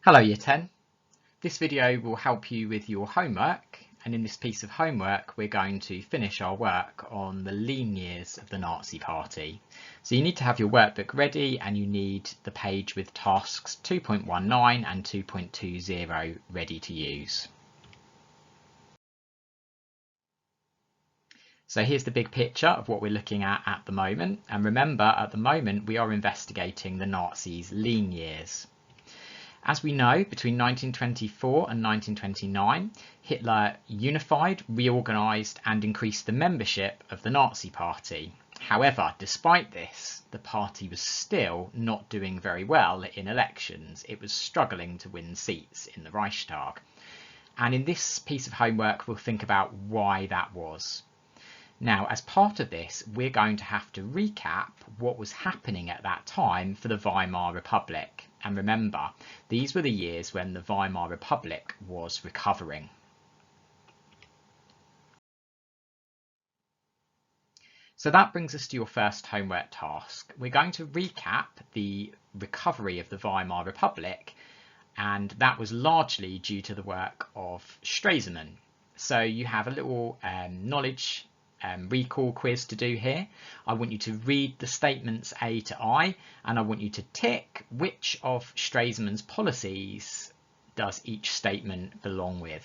Hello Year 10. This video will help you with your homework, and in this piece of homework we're going to finish our work on the lean years of the Nazi Party. So you need to have your workbook ready and you need the page with tasks 2.19 and 2.20 ready to use. So here's the big picture of what we're looking at the moment, and remember at the moment we are investigating the Nazis' lean years. As we know, between 1924 and 1929, Hitler unified, reorganised and increased the membership of the Nazi Party. However, despite this, the party was still not doing very well in elections. It was struggling to win seats in the Reichstag. And in this piece of homework, we'll think about why that was. Now, as part of this, we're going to have to recap what was happening at that time for the Weimar Republic. And remember, these were the years when the Weimar Republic was recovering. So that brings us to your first homework task. We're going to recap the recovery of the Weimar Republic, and that was largely due to the work of Stresemann. So you have a little knowledge recall quiz to do here. I want you to read the statements A to I, and I want you to tick which of Stresemann's policies does each statement belong with.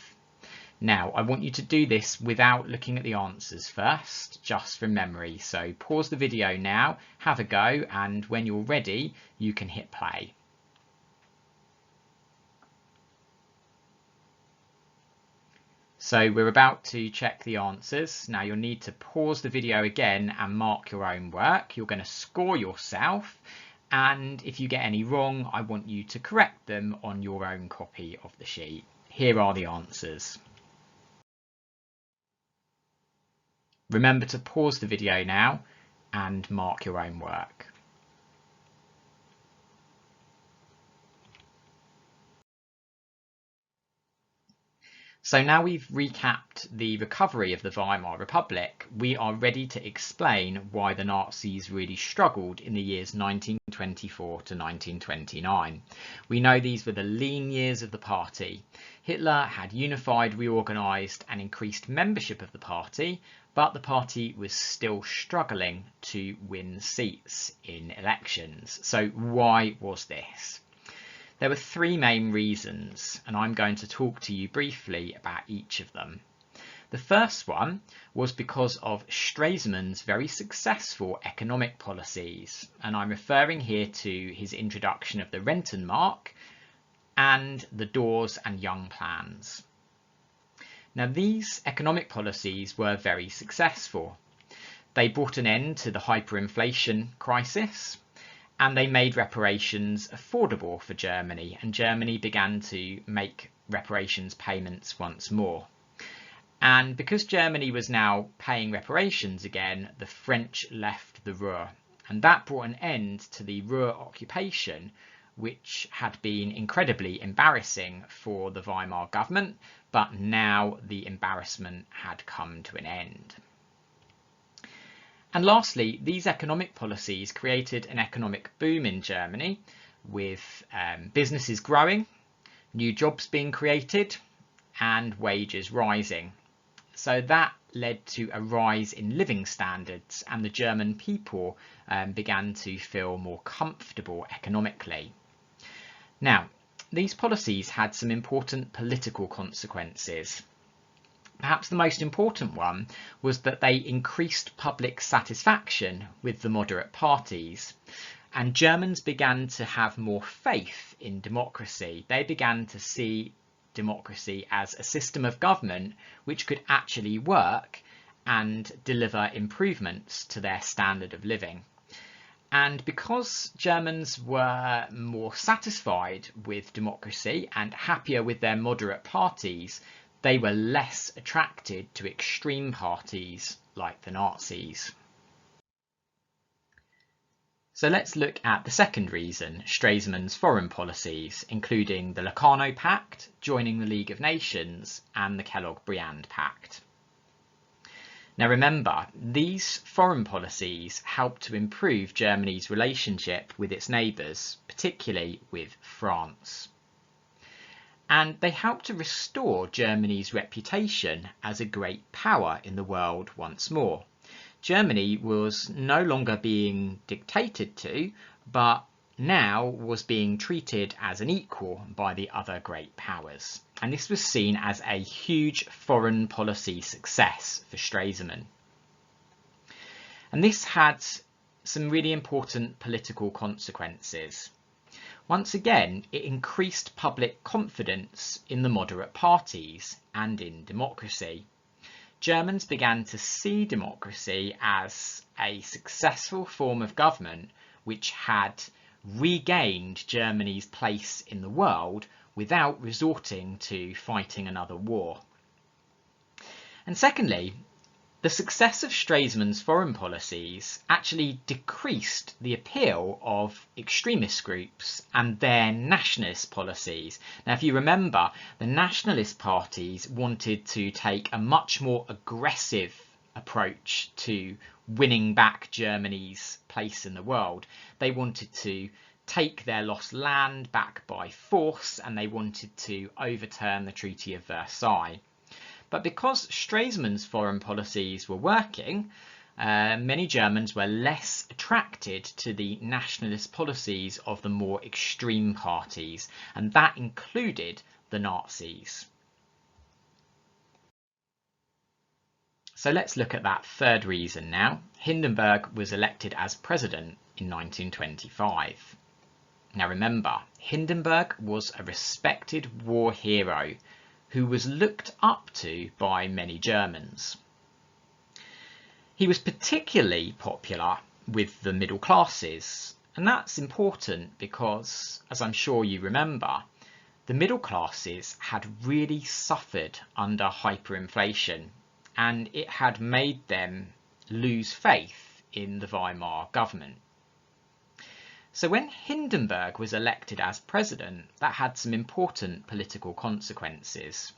Now, I want you to do this without looking at the answers first, just from memory. So pause the video now, have a go, and when you're ready, you can hit play. So we're about to check the answers. Now you'll need to pause the video again and mark your own work. You're going to score yourself, and if you get any wrong, I want you to correct them on your own copy of the sheet. Here are the answers. Remember to pause the video now and mark your own work. So now we've recapped the recovery of the Weimar Republic, we are ready to explain why the Nazis really struggled in the years 1924 to 1929. We know these were the lean years of the party. Hitler had unified, reorganised and increased membership of the party, but the party was still struggling to win seats in elections. So why was this? There were three main reasons, and I'm going to talk to you briefly about each of them. The first one was because of Stresemann's very successful economic policies, and I'm referring here to his introduction of the Rentenmark and the Dawes and Young plans. Now, these economic policies were very successful. They brought an end to the hyperinflation crisis, and they made reparations affordable for Germany, and Germany began to make reparations payments once more. And because Germany was now paying reparations again, the French left the Ruhr, and that brought an end to the Ruhr occupation, which had been incredibly embarrassing for the Weimar government, but now the embarrassment had come to an end. And lastly, these economic policies created an economic boom in Germany, with businesses growing, new jobs being created, and wages rising. So that led to a rise in living standards, and the German people began to feel more comfortable economically. Now, these policies had some important political consequences. Perhaps the most important one was that they increased public satisfaction with the moderate parties, and Germans began to have more faith in democracy. They began to see democracy as a system of government which could actually work and deliver improvements to their standard of living. And because Germans were more satisfied with democracy and happier with their moderate parties, they were less attracted to extreme parties like the Nazis. So let's look at the second reason, Stresemann's foreign policies, including the Locarno Pact, joining the League of Nations, and the Kellogg-Briand Pact. Now remember, these foreign policies helped to improve Germany's relationship with its neighbours, particularly with France. and they helped to restore Germany's reputation as a great power in the world once more. Germany was no longer being dictated to, but now was being treated as an equal by the other great powers. And this was seen as a huge foreign policy success for Stresemann. And this had some really important political consequences. Once again, it increased public confidence in the moderate parties and in democracy. Germans began to see democracy as a successful form of government which had regained Germany's place in the world without resorting to fighting another war. And secondly, the success of Stresemann's foreign policies actually decreased the appeal of extremist groups and their nationalist policies. Now, if you remember, the nationalist parties wanted to take a much more aggressive approach to winning back Germany's place in the world. They wanted to take their lost land back by force, and they wanted to overturn the Treaty of Versailles. But because Stresemann's foreign policies were working, many Germans were less attracted to the nationalist policies of the more extreme parties, and that included the Nazis. So let's look at that third reason now. Hindenburg was elected as president in 1925. Now remember, Hindenburg was a respected war hero who was looked up to by many Germans. He was particularly popular with the middle classes, and that's important because, as I'm sure you remember, the middle classes had really suffered under hyperinflation, and it had made them lose faith in the Weimar government. So when Hindenburg was elected as president, that had some important political consequences.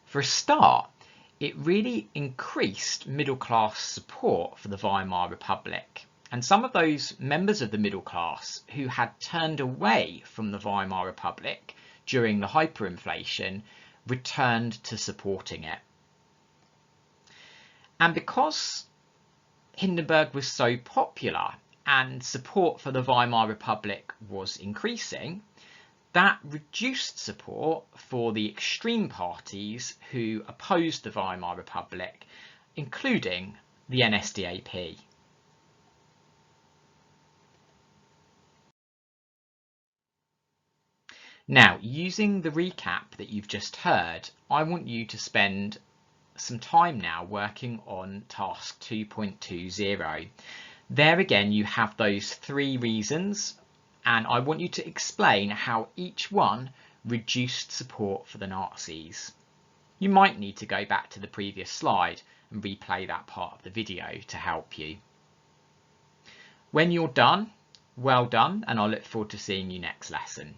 For a start, it really increased middle class support for the Weimar Republic, and some of those members of the middle class who had turned away from the Weimar Republic during the hyperinflation returned to supporting it. And because Hindenburg was so popular and support for the Weimar Republic was increasing, that reduced support for the extreme parties who opposed the Weimar Republic, including the NSDAP. Now, using the recap that you've just heard, I want you to spend some time now working on task 2.20. There again, you have those three reasons, and I want you to explain how each one reduced support for the Nazis. You might need to go back to the previous slide and replay that part of the video to help you. When you're done, well done, and I look forward to seeing you next lesson.